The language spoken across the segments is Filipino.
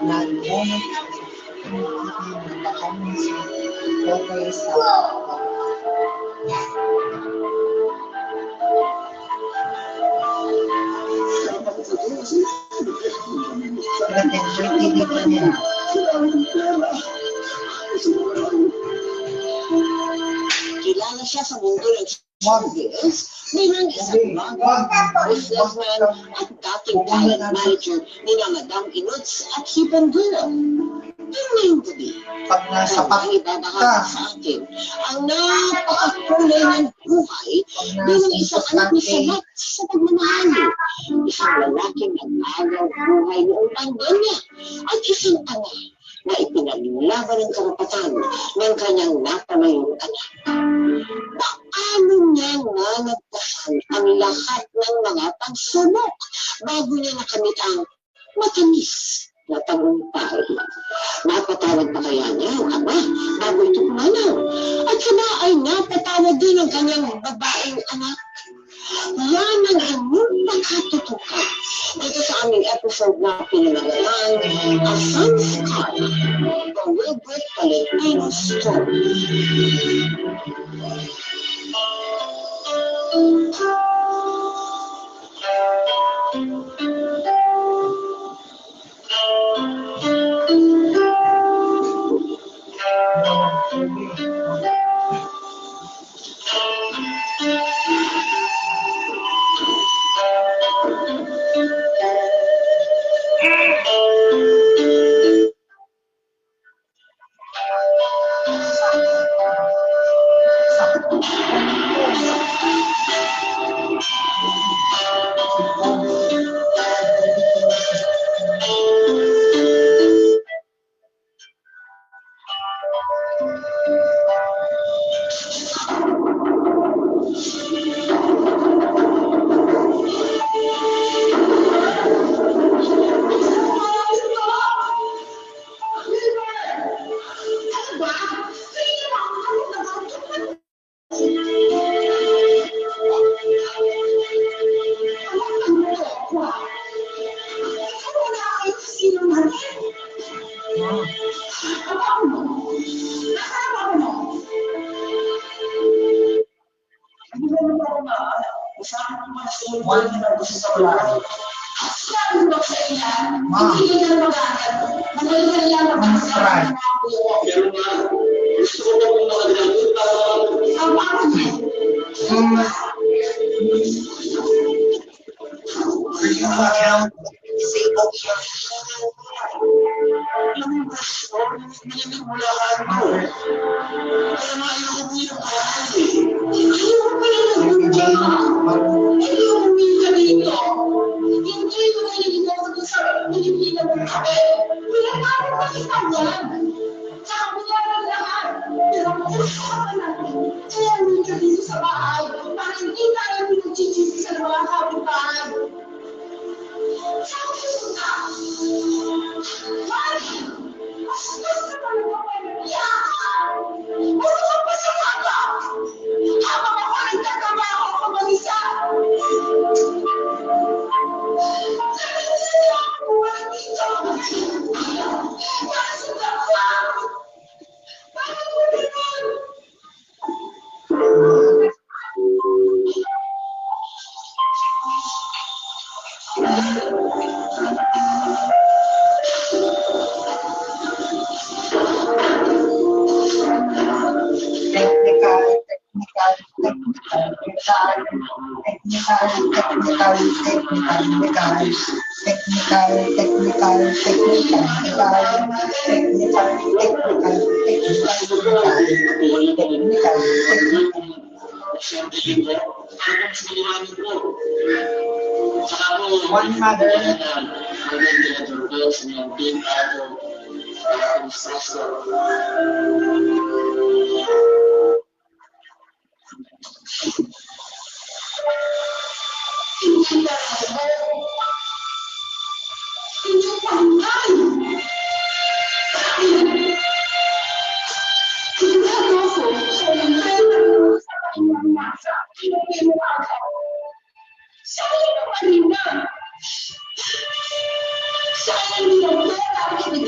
na moment okay sa kilala siya sa mundo ng showbiz bilang isang businessman at dating talent manager ni Madam Inuts at Hipon Girl. Pero ngayong gabi, ang ibabahagi sa atin ang napakakulay ng buhay bilang isang anak ni Sabat sa pagmamahal. Isang lalaking nag-agaw buhay noong pandemya at isang ama na ipinaglaban ng karapatan ng kanyang napamayong anak. Paano niya nga nagtahan ang lahat ng mga pagsubok bago niya nakamit ang matamis na tagumpay? Napatawad pa kaya niya ang ama bago ito pumanaw? At saba ay napatawad din ang kanyang babaeng anak? Yan ang inyong makatutukan dito sa aming episode na pinanagalan A Sanskar, The Wilbert Valentino Story. One mother. Sayang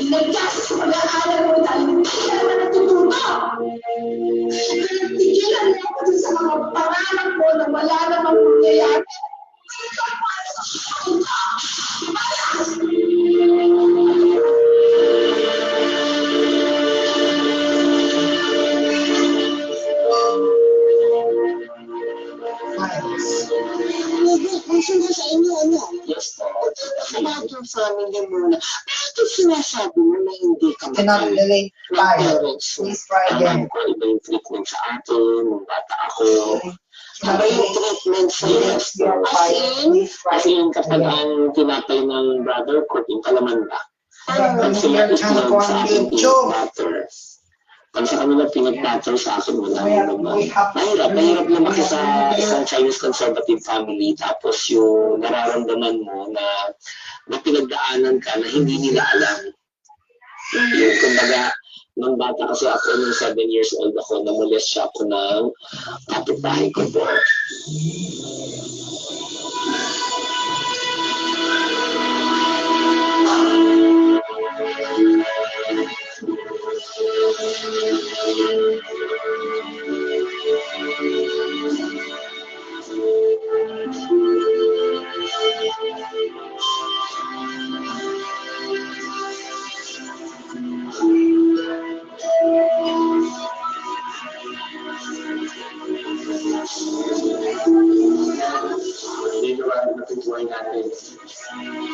sinasabi mo na hindi ka Cannot mahal relate ng tayo. parents mo? Please try again. Alam ko, iba yung treatment sa akin, nung bata ako. Iba yung treatment sa iyo. As in, kapag ang tinapay ng brother ko, yung kalaman ba? Pag sila itlog sa akin, peanut butter. Pag sa kanila peanut butter sa akin, wala naman. Mahirap lumaki sa isang Chinese conservative family, tapos yung nararamdaman mo na pinagdaanan ka na hindi nila alam. Yung kumbaga, nung bata kasi ako, nung 7 years old ako, namulest siya ako ng kapitbahay ko po.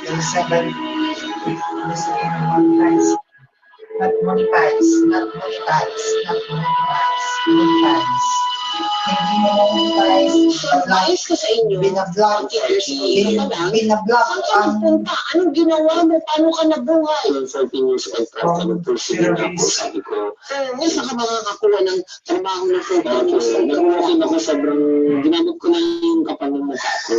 There's 7. This is monetize. Not monetize. Not monetize. Not monetize. Monetize. Hindi mo monetize. Surprise ko sa inyo. Binablock. Binablock ang punta? Anong ginawa mo? Paano ka nabuhay? Yung 14 years old, nagpursige na ako. Sabi ko, saan ka makakakuha ng trabaho ng 14 years old? Nag-walking ako, sobrang ginamit ko na yung kapal ng mukha ko.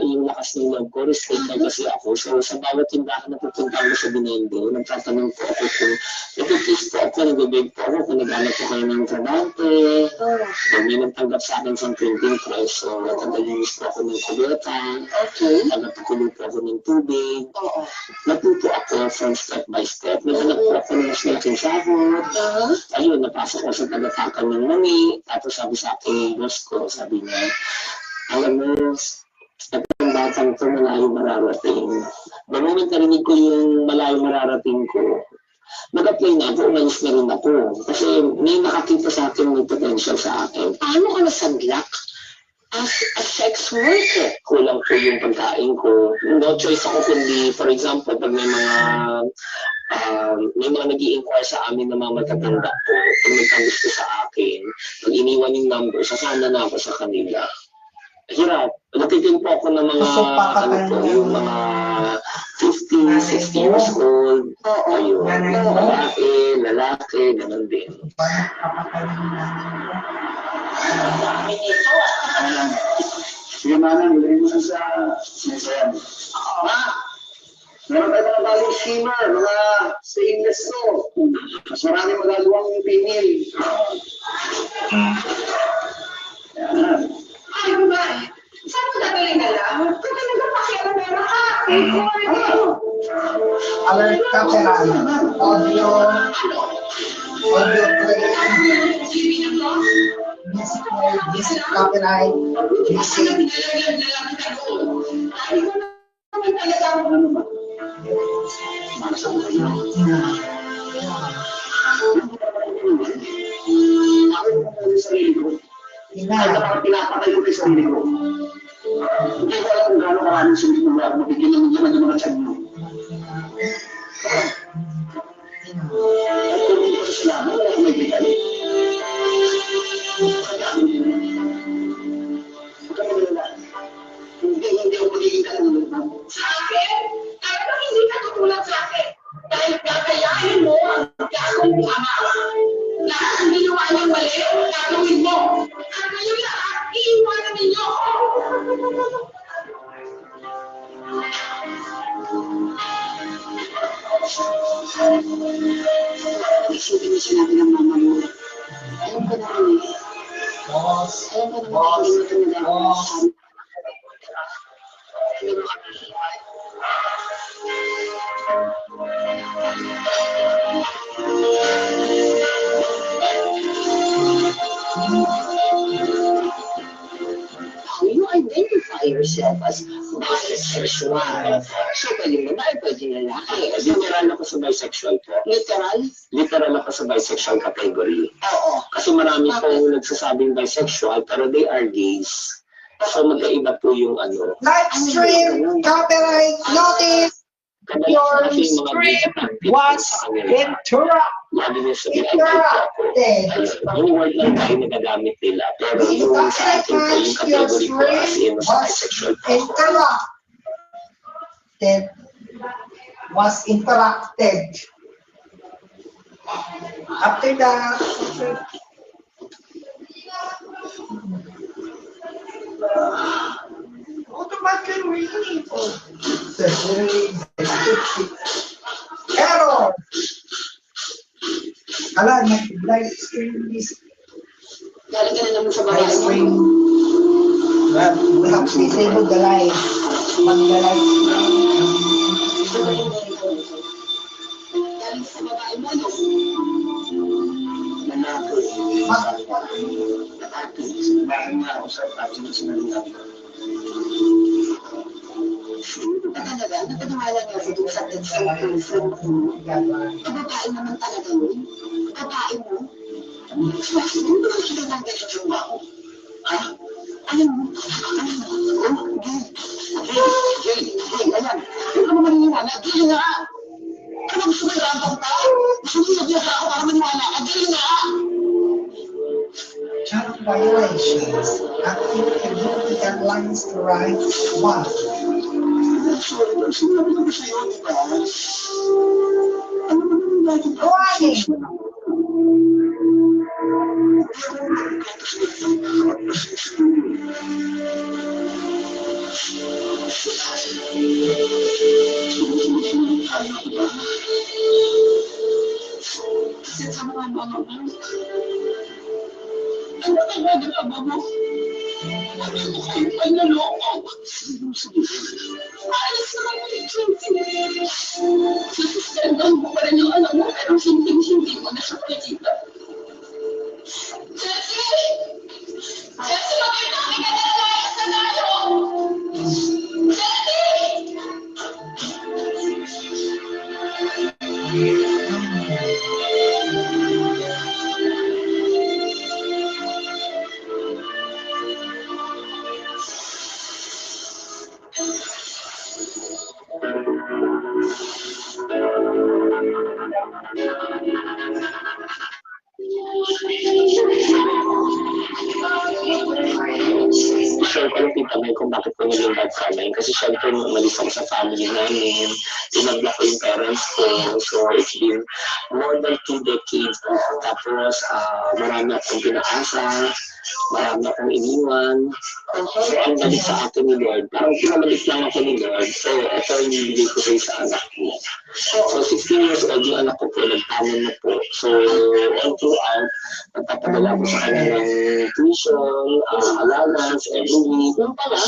Yung lakas ng loob ko, respect na kasi ako. So sa bawat tindahan na pupunta ko sa Binondo, nagtatanong po ako kung nagpipis po ako, nagbibig po ako, kung naghanap po kayo ng trabante. May nagtanggap sa akin sa printing press, so natanggalis po ako ng kuleta. Okay. Nagpatuloy po ako ng tubig. Natuto ako from step by step. Naghanap po ako ng mas malaking sahod. Ayun, napasok ko sa tagatakan ng mami. Tapos sabi sa akin yung boss ko, sabi niya, alam mo, itong batang ito malayo mararating. The moment narinig ko yung malayo mararating ko, nag-apply na ako, umalis na rin ako. Kasi may nakakita sa akin, may potential sa akin. Paano ka nasadlak as a sex worker? Kulang po yung pagkain ko. No choice ako kundi, for example, pag may mga nag-i-inquire sa amin na mga matatanda po, pag may gusto sa akin, pag iniwan yung number, sasana na ako sa kanila. Hirap. Natitin po ako ng mga, yung mga 50, 60 years old. Ayun. Lalaki, ganun din. Sige, manang, ilagay mo sa sinasayan. Meron tayo mga bagong skimmer, mga stainless to. Mas marami magagawang pinil. Yan. Ay, Bumay! Saan mo dadalhin na lang? Kung nagpapakialam na ka! alert camera, audio play, music copyright, music. Pinapatay ko sa sarili ko. Hindi ko alam kung gaano maraming sulit mo ba, mabigyan ng mga tiyan mo. At kung hindi ko sa sila, wala akong may bigay. Hindi ako magiging katulad mo. Sa akin? Ano hindi ka tutulad sa akin? Dahil kakayahin mo ang kakong ama. Lahat ang ginawa niyang mali, gagawin mo. At ngayon lahat, iiwanan ninyo. Isipin niyo sinabi ng mama mo. Alam ko na rin eh. Boss, Alam ko na boss, hindi mo ito nagagawa. boss. How you identify yourself as bisexual? So, pwede babae, pwede lalaki. Literal ako sa bisexual po. Literal? Literal ako sa bisexual category. Oo. Kasi marami pong nagsasabing bisexual pero they are gays. So magkaiba po yung ano. Live stream, copyright, notice. Your script was interrupted. Yung word lang tayo nagagamit nila. Pero yung sa atin po, yung Your category po as in script sa was bisexual po. interrupted. Was interrupted. After that, automatically reading. Error. Ala, nag-live stream this. Galing ka na naman sa Live babae stream. mo. We have to disable the live. Mag-live stream. Galing sa babae mo, no? Talaga, napaniwala niya sa dun sa girlfriend ko. Babae naman talaga yun. Babae mo. Hindi ba siya nang ganyan yung ako? Ha? Alam mo? Jay, ayan. Huwag ka mo maniniwala. Jay nga! Ano gusto mo yung rambang tao? Gusto mo yung biyaga ako para maniwala ka? Jay nga! Child violations. Active community guidelines to right 1. Sinabi ko ba sa'yo, di ba? Ano ba naman natin? Warning! Kasi sa mga mama mo, ano ka ba ginagawa mo? Ano kayo ay naloko? Alas naman mo yung chinsin. Susustendan mo pa rin yung anak mo, pero hindi mo na siya nakikita. Jessie! Jessie, makita ka na tayo sa tayo! Jessie! Sure ko yung tita May kung bakit ko naging bad sa amin. Kasi syempre, umalis ako sa family namin. Tinagla ko yung parents ko. So, it's been more than 2 decades. Tapos, marami akong pinaasa. Marami akong iniwan. So, ang balik sa akin ni Lord. Parang pinabalik lang ako ni Lord. So, ito yung nilibigay ko rin sa anak ko. So, 16 years old yung anak ko po. Nagtanan na po. So, all throughout, nagpapadala ko sa kanya ng tuition, allowance, every week. Yung pala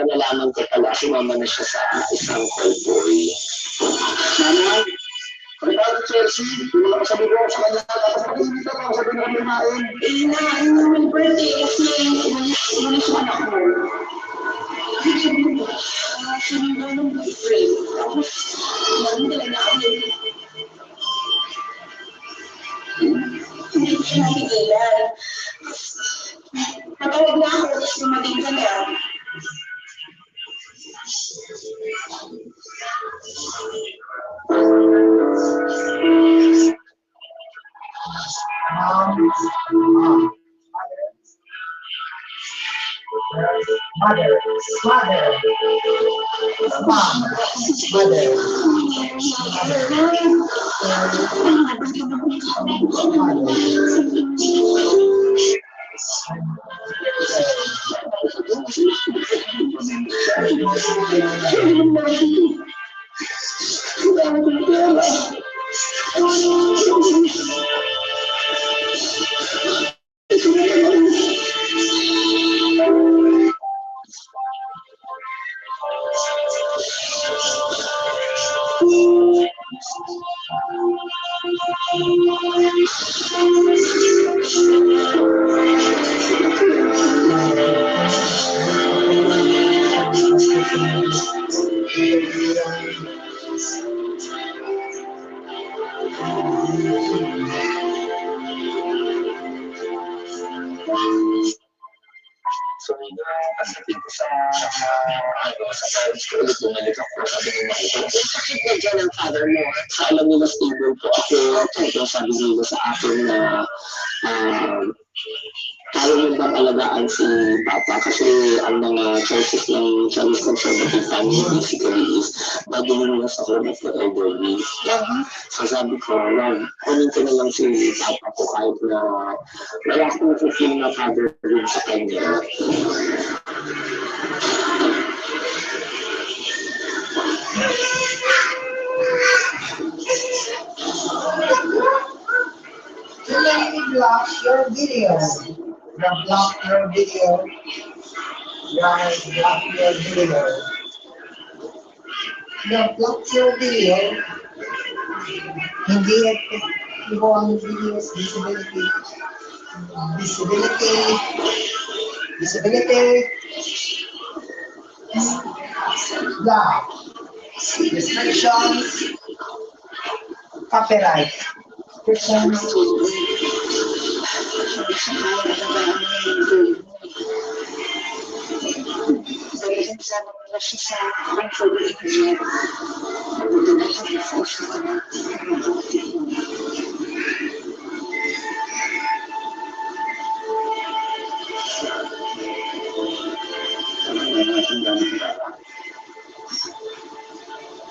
nalaman ko pala, sumama na siya sa isang cowboy. Mama, kaya Chelsea, hindi mo nakasabi ko sa kanya, tapos hindi ka nakasabi na kami nain. Inain mo yung birthday kasi umalis yung anak mo. Sabi mo ng boyfriend. Tapos, naman talaga ako. Hindi ko siya nakikilan. Natawag na ako, tapos lumating ka na. Mother, mom, mother, So, pagdating ko sa parents ko ulit, bumalik ako, sabi niya ako, Sakit na dyan ang father mo. sa alam nila stable po ako, pero sabi nila sa akin na kaya mo bang alagaan si Papa kasi ang mga choices ng Chinese conservative family basically is magiging sa home of the elderly. So sabi ko, kunin ko na lang si Papa ko kahit na wala akong fulfill na father rin sa kanya. You block your video. Block your video. Block your video. Block your video. Hindi ibo ang videos, visibility. Block. Restrictions. Copyright. Restrictions. Dahil sa mga siya sa comfort engineer, magdudala sa force na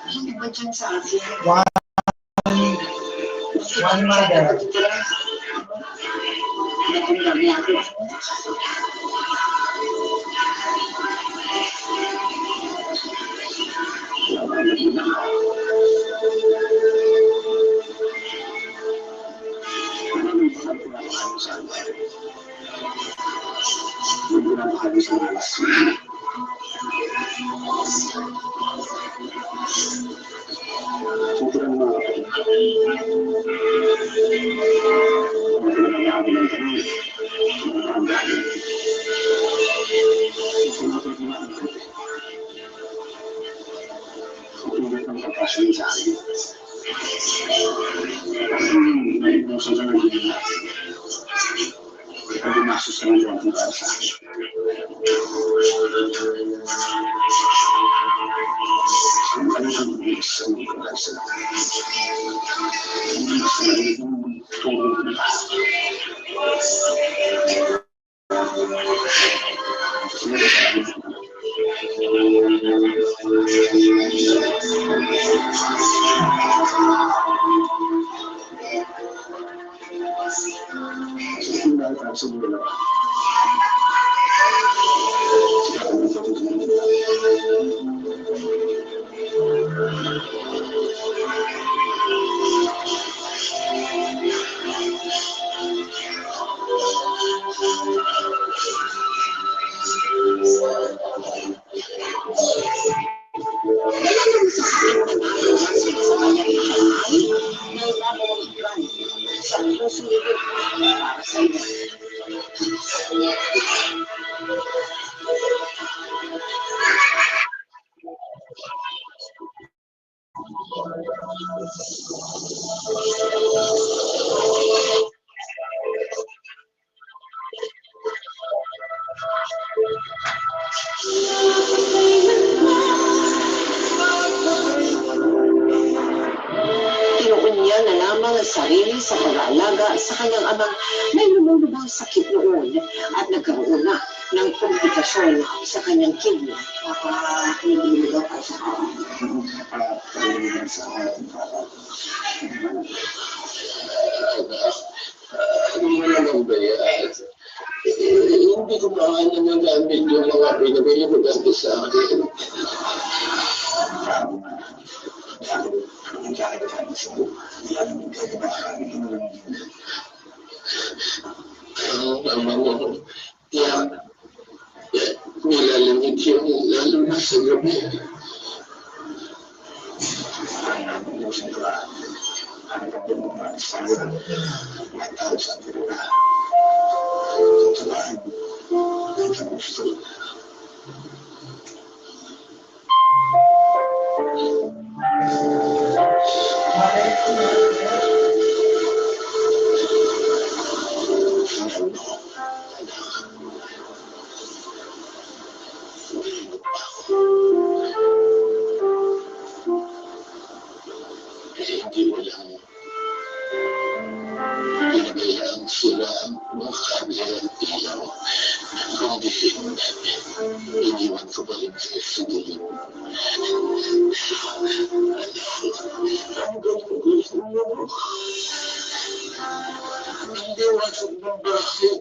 hindi ba dyan sa akin? One mother. Tinuunya na lamang ang sarili sa pag-aalaga sa kanyang amang may lumulubang sakit noon at nagkaroon na ng komplikasyon sa kanyang kidney. Hindi daw pa sa Hindi ko maaano ng gamit yung mga pinabili mo dati sa akin. Nilalamig yun, lalo na sa gabi. sila ang kanilang ilaw. Kundi hindi, iniwan ko ba rin sila sa dilim? Hanggang gusto mo, hindi wasag ng bakit.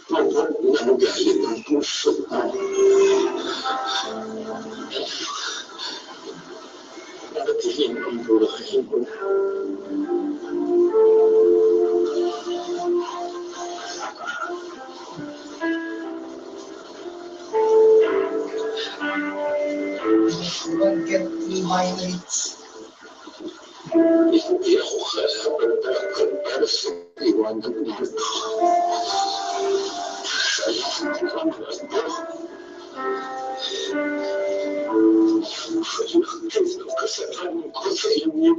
Hanggang nanugaling ang puso ko. Nagatihin ang buhay mo. Don't get 3 minutes. Hindi ako kalaban para sa iwanan nito. Salamat ko. Ang kasalanan ko sa inyo.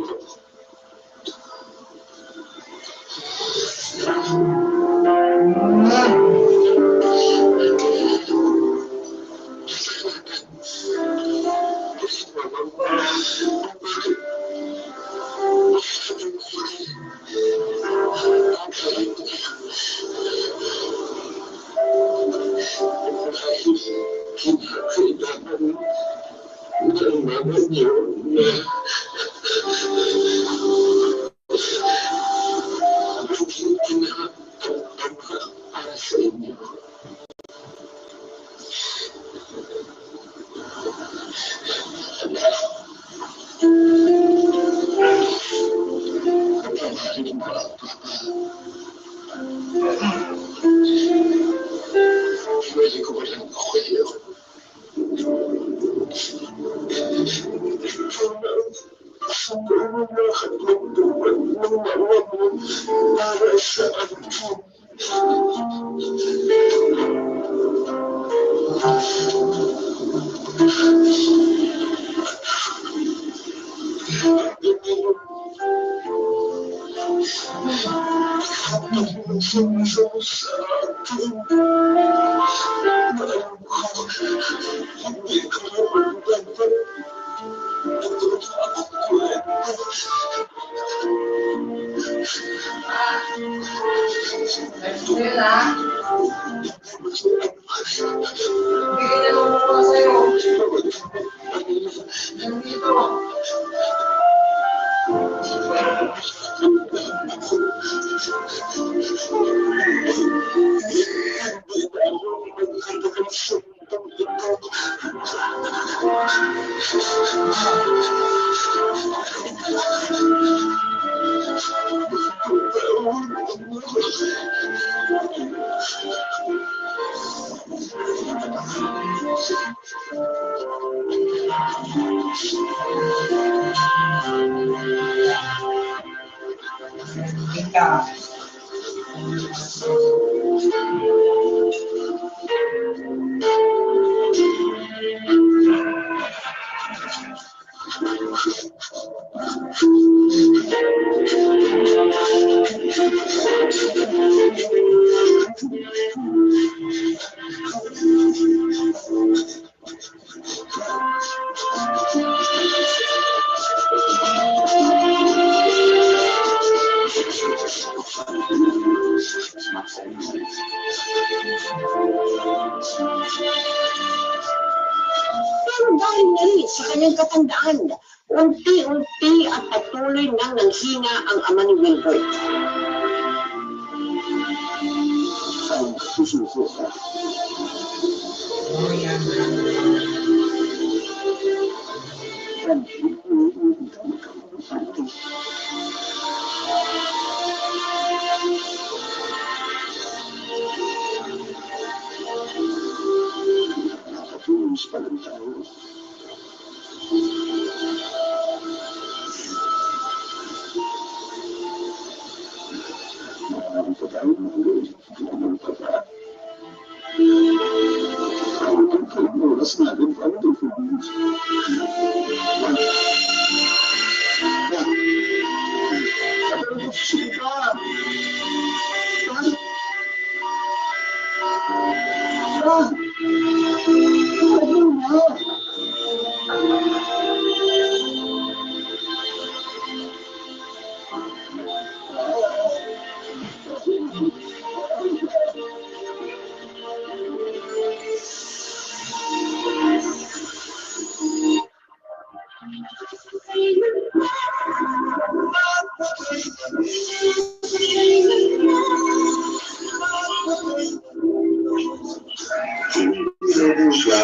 Sa kanyang katandaan, unti-unti at patuloy nang nanghina ang ama ni Wilbert. Ang susuko ka. Oh, yan. Nakatulos pa ng tao. Ang pagkain mo ang pagkain. Ang oras natin paano ito? siya.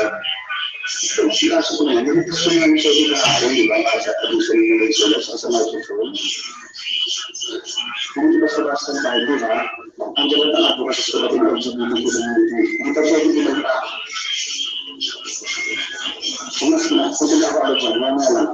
Kaso ko na, hindi gusto namin siya ikaharin, di ba? Kasi abusan yung nagsulat sa microphone. Kung di ba sa last time tayo, di ba? Ang jalan na ako kasi sulat yung pagsabihin ko sa mga ito. Hindi pa siya hindi nagpa. Kung hindi ako ano dyan, mamaya lang.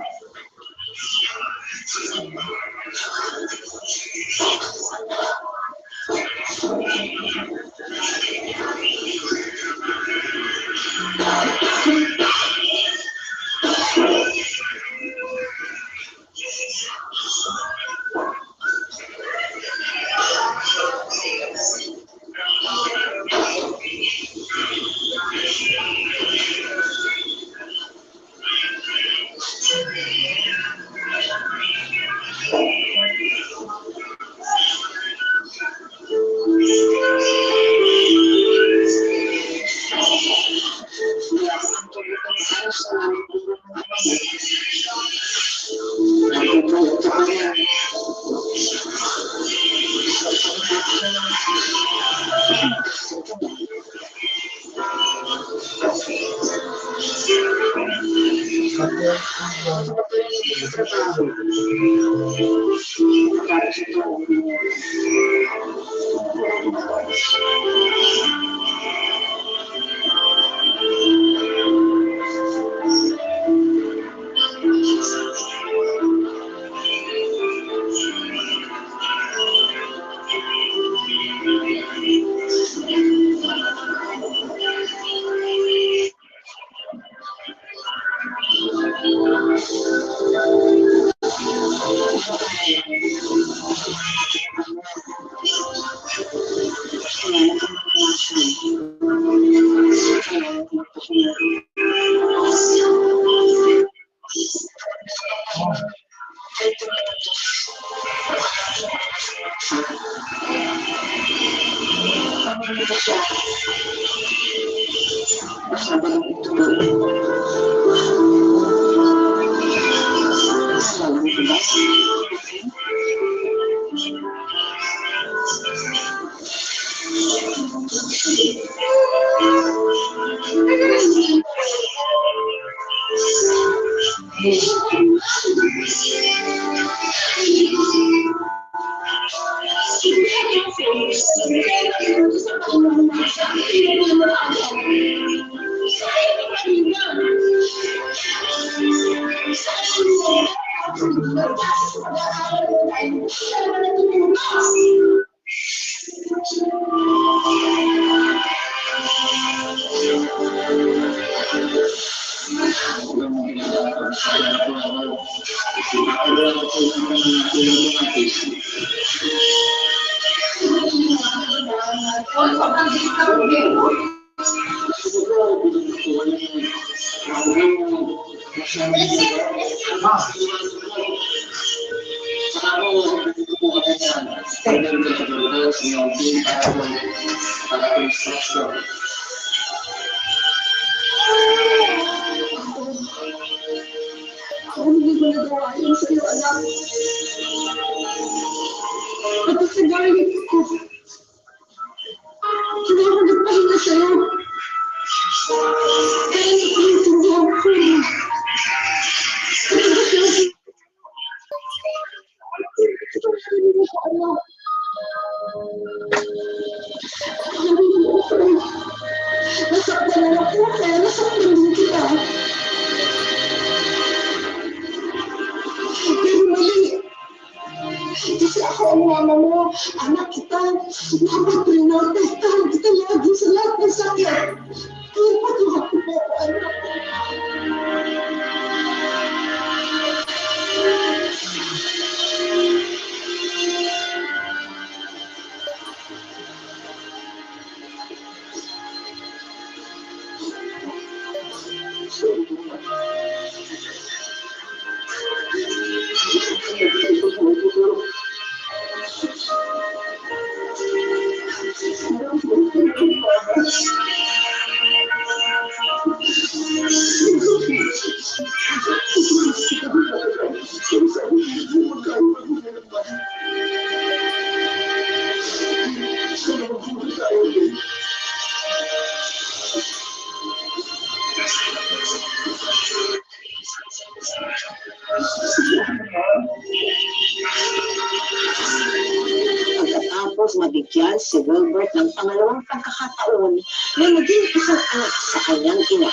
Pagkatapos mabigyan si Wilbert ng pangalawang pagkakataon na maging isang anak sa kanyang ina,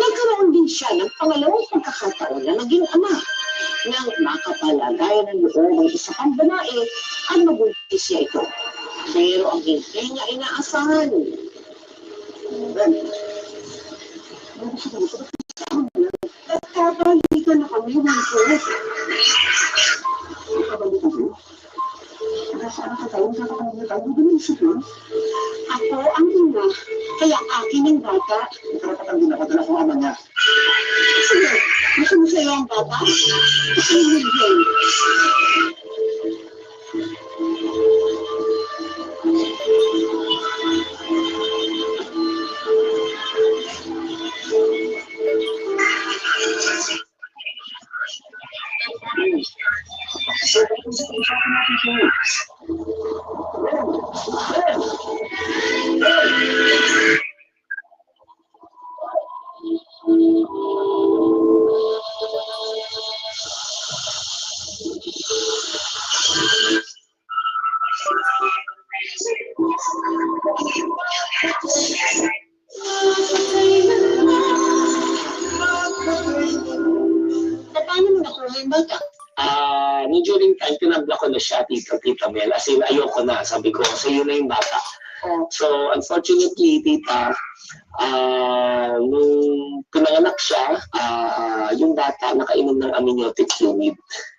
nagkaroon din siya ng pangalawang pagkakataon na maging ama nang makapalagayan ng loob ng isa pang babae at mabuntis siya ito. Pero ang hindi niya inaasahan. Nagkabalikan na kami ng Wilbert. Ako ang ina, kaya akin ang bata. Karapatan din ako dala ko ama niya. Sige, gusto mo sa'yo ang bata? Kasi hindi. Paano mo nakuha yung bata? During time, pinabla ko na siya, Tita Mel. As in, ayoko na. Sabi ko, sa'yo na yung bata. So, unfortunately, Tita, nung pinanganak siya, yung bata nakainom ng amniotic fluid.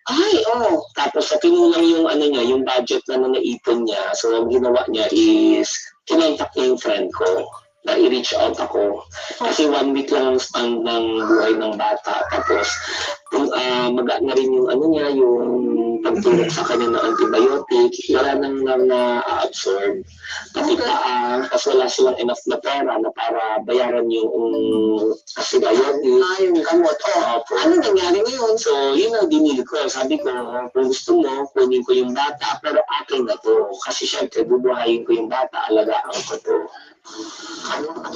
Ay, oo. Tapos, sa kinulang yung, yung budget na naipon niya. So, ang ginawa niya is, kinontak niya yung friend ko na i-reach out ako. Kasi 1 week lang ang span ng buhay ng bata. Tapos, maga na rin yung yung pagtulog sa kanya ng antibiotic. Wala nang na-absorb. Pati kasi wala silang enough na pera na para bayaran yung antibiotic. Yung gamot. Ano nangyari ngayon? So, yun ang dinili ko. Sabi ko, kung gusto mo, kunin ko yung bata, pero akin na to. Kasi syempre, bubuhayin ko yung bata, alagaan ko to. Ano ba?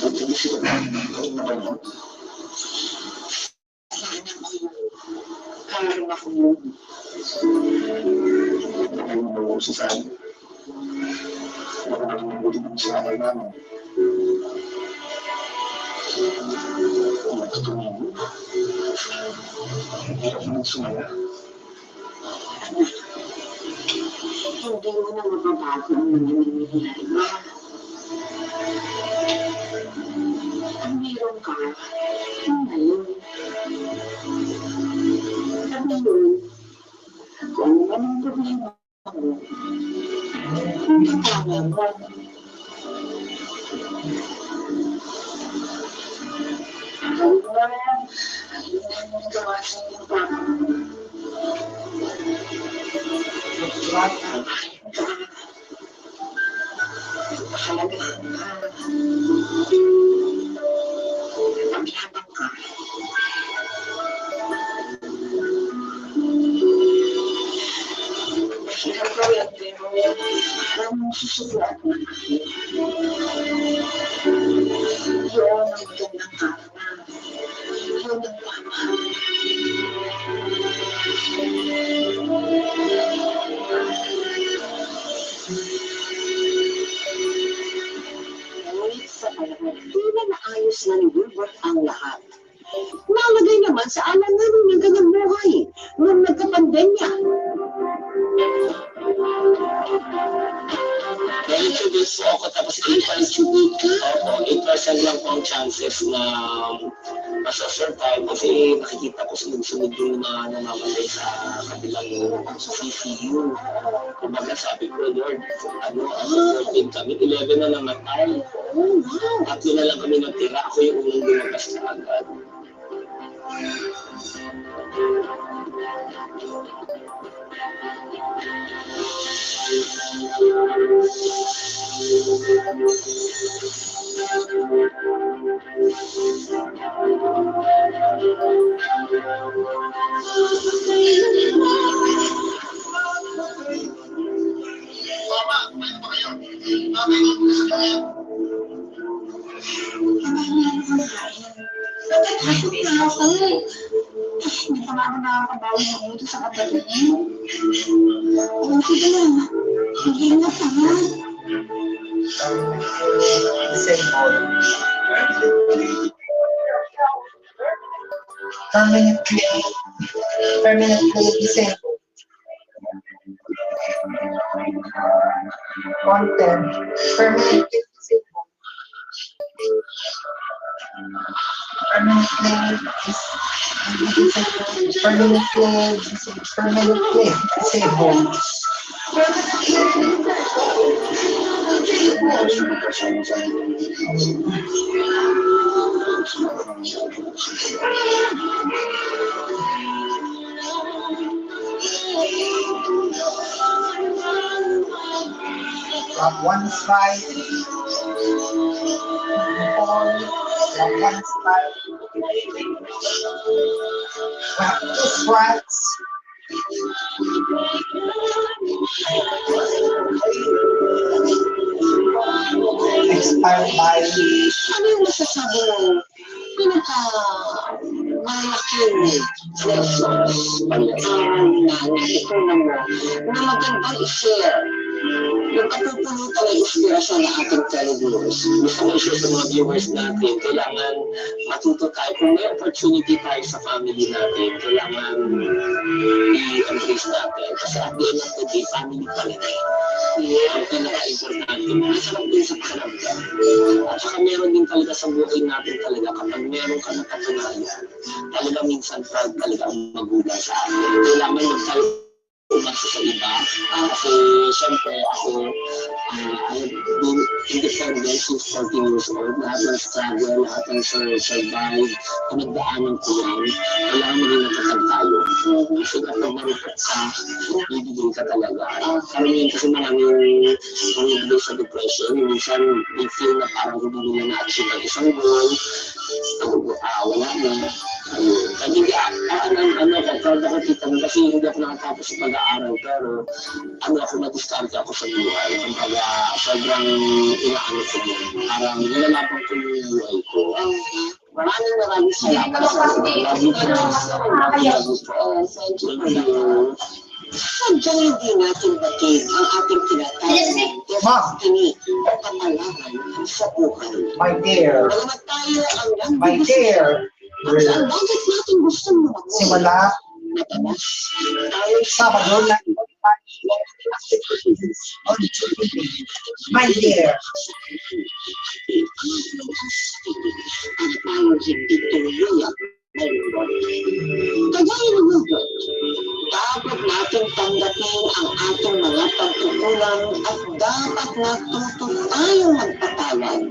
Hindi sila na ba? Karoon ako yun. Ano mo sa saan? Ano mo sa akin namin? Ito mo. Hirap mo sumaya. Hindi mo na mababago ang nangyayari mo. Ang meron ka, ngayon. At ngayon, kung anong gawin mo ako, hindi kaya mo. Ang gawa sa iyong papa. Pagyabang ka. Mahirap ko yan, pero ang susulat na yun ang magandang karma. Yun ang tama. Hindi na naayos na ni Wilbert ang lahat. Nalagay naman sa alanganin ng kanyang buhay nung nagkapandemya. Na-introduce po ako tapos 8% lang po ang chances na masa-survive kasi nakikita ko sunod-sunod yung mga namamatay sa kabilang CCU. Kumbaga sabi ko, Lord, ang 14 kami, 11 na namatay. Tatlo na lang kami natira, ako yung unang lumabas na agad. Mama, ano ba kayo? Mama, ano ba kayo? Natatakot na ako eh. Hindi pa nga ako nakakabawi ng ito sa kapatid mo. Sige lang. Hindi na pa nga. Disabled. Permanently disabled. Content. Permanently disabled. Permanently disabled. From one side, from one side, from two strikes. Expired by Ano yung masasabi mo? Malaking lessons na natutunan mo na magandang i-share yung kapupulutan ng inspirasyon ng ating televiewers. Gusto ko i-share sa mga viewers natin, kailangan matuto tayo. Kung may opportunity tayo sa family natin, kailangan i-embrace natin. Kasi at the end of the day, family pa rin. Ang pinaka-importante, masarap din sa pakiramdam. At saka meron din talaga sa buhay natin talaga kapag meron ka napatunayan, talaga minsan proud talaga ang magulang sa atin. Kailangan mag-tayo umasa sa iba. Kasi syempre ako, I've been independent since 14 years old. Lahat ng struggle, lahat ng survive, pinagdaanan ko yan. Kailangan maging natatag tayo. Kasi kapag marupot ka, bibigyan ka talaga. Karamihan kasi maraming bibigay sa depression. Minsan, they feel na parang hindi nila na-achieve ang isang goal. Wala na. Kaya hindi proud ako tita kasi hindi ako nakatapos sa pag-aaral pero ako nag-start ako sa buhay. Kumbaga sobrang inaano ko yun. Parang nilalaban ko yung buhay ko. Maraming salamat sa sadyang hindi natin batid ang ating tinatawag destiny o kamalangan sa buhay. my dear, Alamat tayo ang my dear, ang bakit natin gusto mo ako simula matalas tayo sa Sabado na my dear, at tayo hindi tuloy kagaya naman po, dapat natin tanggapin ang ating mga pagkukulang at dapat natuto tayong magpatawad.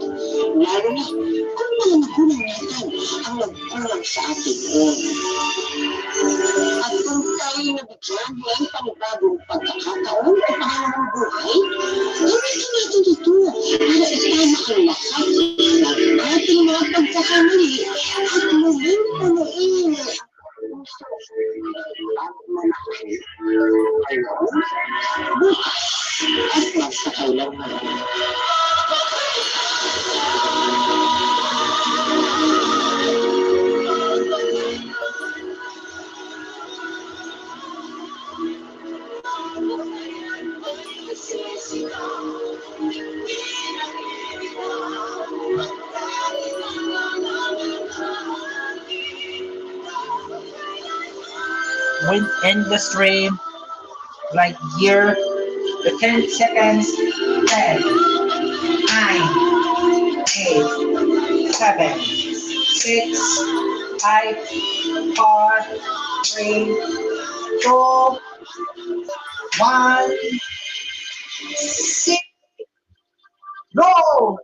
Lalo na kung mga nagulang natin ang nagkulang sa atin noon. At kung tayo nabigyan ng panibagong pagkakataon o pangalawang buhay, gamitin natin ito para itama ang lahat ng ating mga pagkakamali at muling punuin ang puso at manahin. Bukas at magpakailangan. wind in the stream, like year, the 10 seconds, 10, 9, 8, 7, 6, 5, 4, 3, 2, 1, 6, go!